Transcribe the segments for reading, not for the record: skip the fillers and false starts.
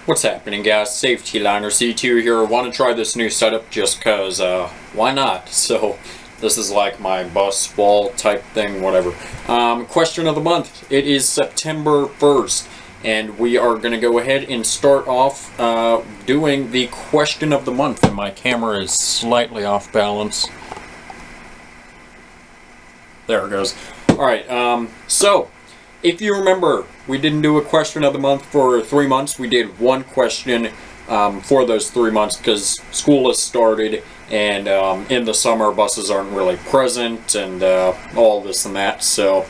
What's happening, guys? Safety Liner C2 here. Want to try this new setup just cause why not? So this is like my bus wall type thing, whatever. Question of the month. It is September 1st and we are going to go ahead and start off doing the question of the month. And my camera is slightly off balance. There it goes. Alright, so if you remember, we didn't do a question of the month for 3 months. We did one question for those 3 months because school has started and in the summer buses aren't really present and all this and that. So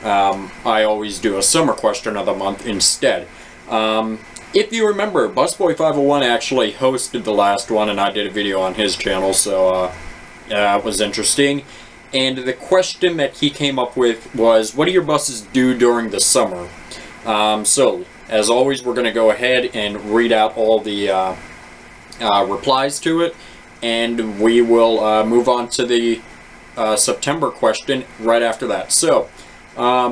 I always do a summer question of the month instead. If you remember, Busboy501 actually hosted the last one and I did a video on his channel, so it was interesting. And the question that he came up with was, what do your buses do during the summer? So, as always, we're going to go ahead and read out all the replies to it. And we will move on to the September question right after that. So,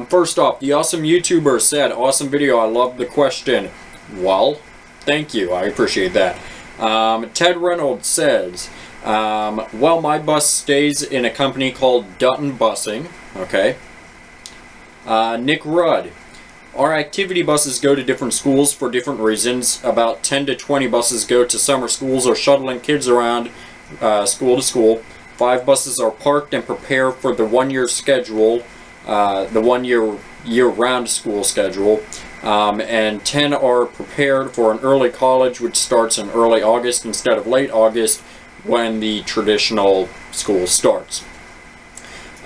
first off, the awesome YouTuber said, awesome video, I love the question. Well, thank you, I appreciate that. Ted Reynolds says, well, my bus stays in a company called Dutton Busing. Okay. Nick Rudd. Our activity buses go to different schools for different reasons. About 10 to 20 buses go to summer schools or shuttling kids around school to school. 5 buses are parked and prepare for the one-year schedule, the one-year year-round school schedule. And 10 are prepared for an early college, which starts in early August instead of late August, when the traditional school starts.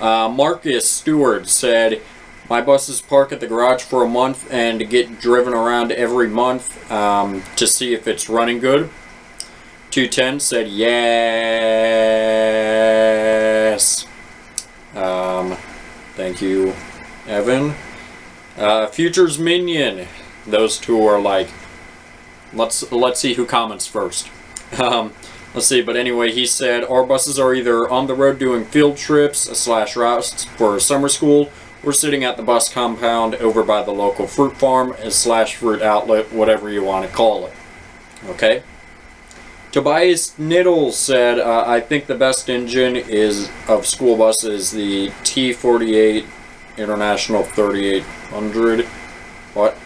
Marcus Stewart said, my buses park at the garage for a month and get driven around every month to see if it's running good. 210 said, yes. Thank you, Evan. Futures Minion. Those two are like, let's see who comments first. Let's see, but anyway, he said, our buses are either on the road doing field trips / routes for summer school, or sitting at the bus compound over by the local fruit farm / fruit outlet, whatever you want to call it. Okay? Tobias Niddle said, I think the best engine of school bus is the T48 International 3800. What?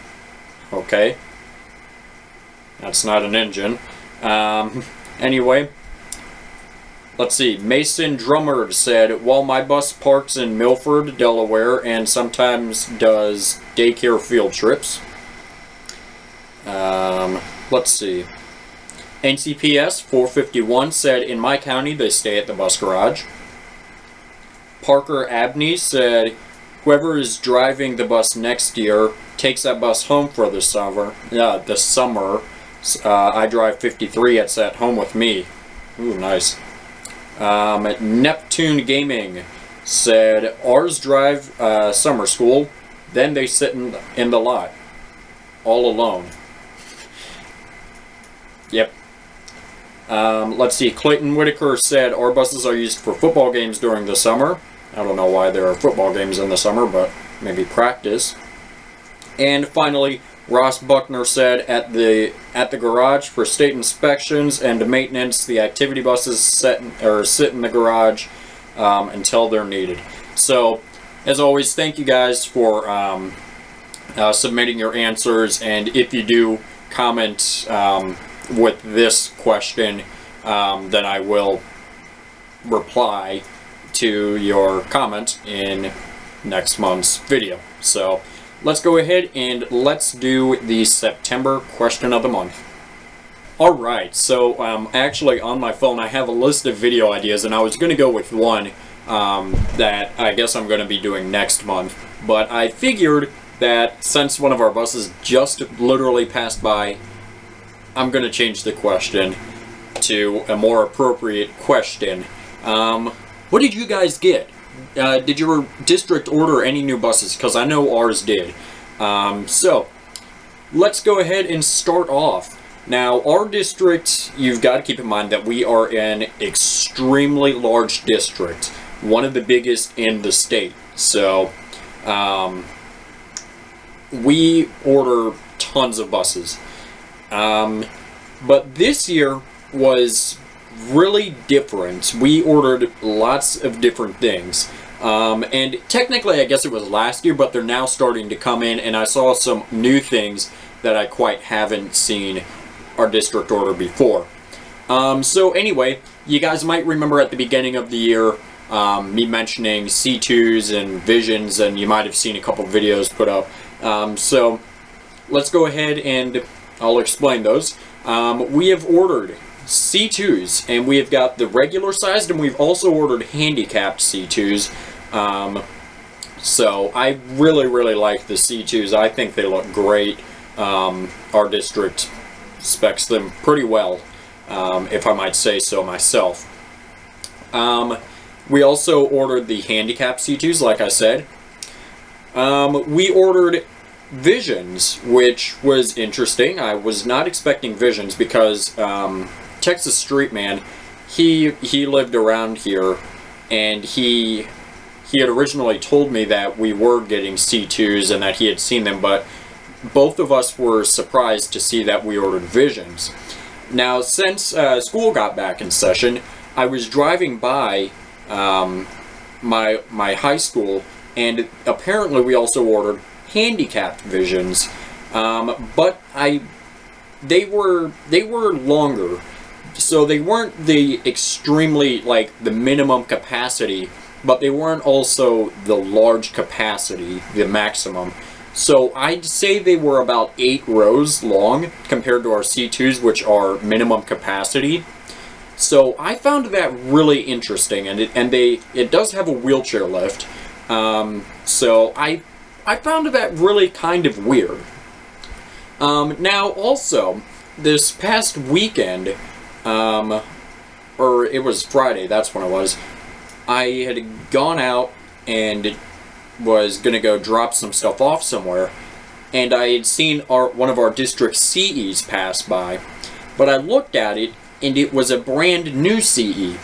Okay. That's not an engine. Anyway, let's see. Mason Drummer said, while my bus parks in Milford, Delaware, and sometimes does daycare field trips. Let's see. NCPS 451 said, in my county, they stay at the bus garage. Parker Abney said, whoever is driving the bus next year takes that bus home for the summer. I drive 53, it's at home with me. Ooh, nice. Neptune Gaming said, ours drive summer school, then they sit in the lot. All alone. Yep. Let's see, Clayton Whitaker said, our buses are used for football games during the summer. I don't know why there are football games in the summer, but maybe practice. And finally, Ross Buckner said, at the garage for state inspections and maintenance, the activity buses sit in the garage until they're needed. So, as always, thank you guys for submitting your answers, and if you do comment with this question, then I will reply to your comment in next month's video. So, let's go ahead and let's do the September question of the month. Alright, so actually on my phone I have a list of video ideas, and I was going to go with one that I guess I'm going to be doing next month. But I figured that since one of our buses just literally passed by, I'm going to change the question to a more appropriate question. What did you guys get? Did your district order any new buses? Because I know ours did. So, let's go ahead and start off. Now, our district, you've got to keep in mind that we are an extremely large district. One of the biggest in the state. So, we order tons of buses. But this year was really different. We ordered lots of different things. And technically, I guess it was last year, but they're now starting to come in, and I saw some new things that I quite haven't seen our district order before. So anyway, you guys might remember at the beginning of the year me mentioning C2s and visions, and you might have seen a couple videos put up. So let's go ahead and I'll explain those. We have ordered C2s, and we have got the regular sized, and we've also ordered handicapped C2s. So I really like the C2s. I think they look great. Our district specs them pretty well, if I might say so myself. We also ordered the handicapped C2s, like I said. We ordered visions, which was interesting. I was not expecting visions because Texas Street Man, he lived around here, and he had originally told me that we were getting C2s and that he had seen them, but both of us were surprised to see that we ordered visions. Now, since school got back in session, I was driving by my high school, and apparently we also ordered handicapped visions, but they were longer, so they weren't the extremely, like, the minimum capacity, but they weren't also the large capacity, the maximum. So I'd say they were about 8 rows long compared to our C2s, which are minimum capacity. So I found that really interesting, and it does have a wheelchair lift. So I found that really kind of weird. Now also, this past weekend, or it was Friday, that's when it was, I had gone out and was going to go drop some stuff off somewhere, and I had seen one of our district CEs pass by, but I looked at it, and it was a brand new CE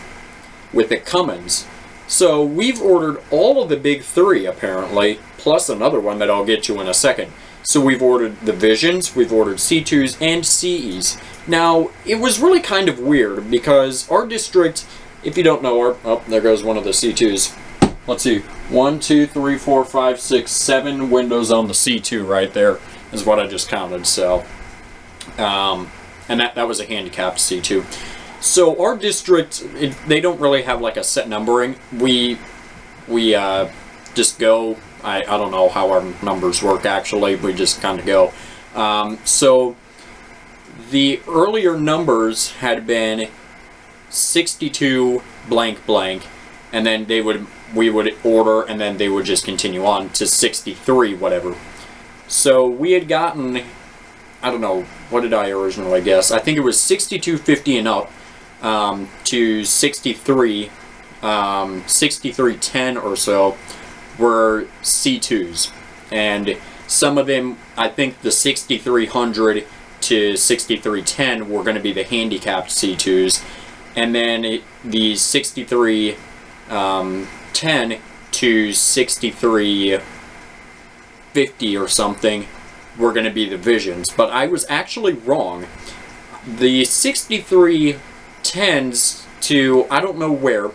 with the Cummins. So we've ordered all of the big 3, apparently, plus another one that I'll get to in a second. So we've ordered the Visions, we've ordered C2s, and CEs. Now, it was really kind of weird, because our district, if you don't know, oh, there goes one of the C2s. Let's see, 1, 2, 3, 4, 5, 6, 7 windows on the C2 right there is what I just counted. So, and that was a handicapped C2. So our district, they don't really have like a set numbering. We just go. I don't know how our numbers work actually. We just kind of go. So the earlier numbers had been 62 blank blank, and then we would order, and then they would just continue on to 63 whatever. So we had gotten, I don't know, what did I originally guess? I think it was 6250 and up to 6310 or so were C2s, and some of them, I think the 6300 to 6310 were going to be the handicapped C2s, and then the 6310 to 6350 or something were going to be the Visions. But I was actually wrong. The 6310s to, I don't know where,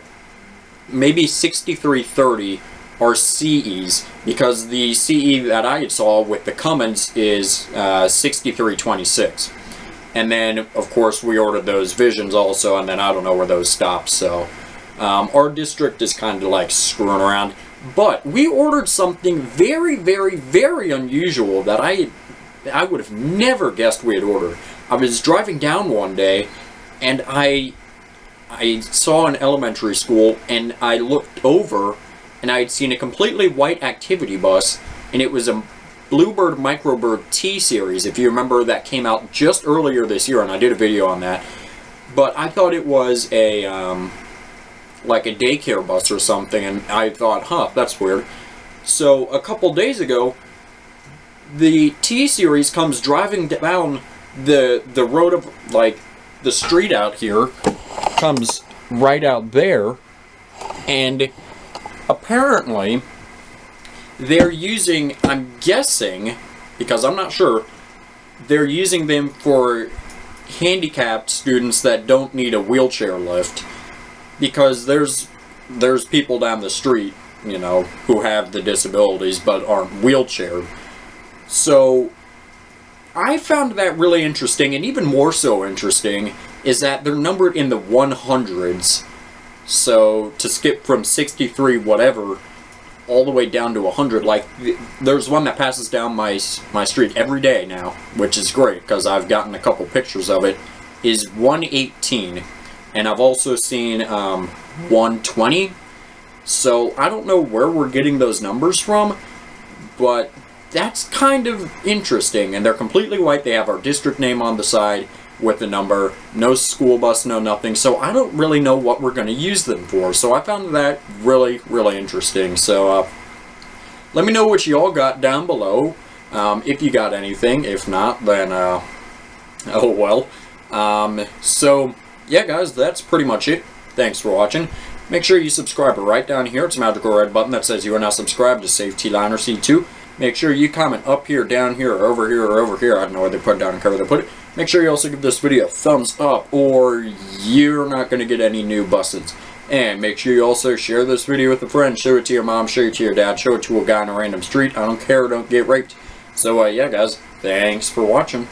maybe 6330 are CEs, because the CE that I saw with the Cummins is 6326. And then, of course, we ordered those Visions also, and then I don't know where those stopped. So our district is kind of like screwing around. But we ordered something very, very, very unusual that I would have never guessed we had ordered. I was driving down one day, and I saw an elementary school, and I looked over, and I had seen a completely white activity bus, and it was a Bluebird Microbird T-Series, if you remember, that came out just earlier this year, and I did a video on that. But I thought it was a like a daycare bus or something, and I thought, huh, that's weird. So a couple days ago, the T-Series comes driving down the road of, like, the street out here, comes right out there, and apparently they're using, I'm guessing, because I'm not sure, they're using them for handicapped students that don't need a wheelchair lift, because there's people down the street, you know, who have the disabilities but aren't wheelchaired. So I found that really interesting, and even more so interesting is that they're numbered in the 100s. So to skip from 63 whatever all the way down to 100, like there's one that passes down my street every day now, which is great because I've gotten a couple pictures of it, is 118, and I've also seen 120. So I don't know where we're getting those numbers from, but that's kind of interesting. And they're completely white. They have our district name on the side with the number, no school bus, no nothing. So I don't really know what we're going to use them for. So I found that really, really interesting. So let me know what you all got down below, if you got anything. If not, then oh well. So yeah, guys, that's pretty much it. Thanks for watching. Make sure you subscribe right down here. It's a magical red button that says you are now subscribed to Save T-Line or C2. Make sure you comment up here, down here, or over here, or over here. I don't know where they put it down and cover they put it. Make sure you also give this video a thumbs up, or you're not going to get any new buses. And make sure you also share this video with a friend. Show it to your mom, show it to your dad, show it to a guy on a random street. I don't care, don't get raped. So yeah, guys, thanks for watching.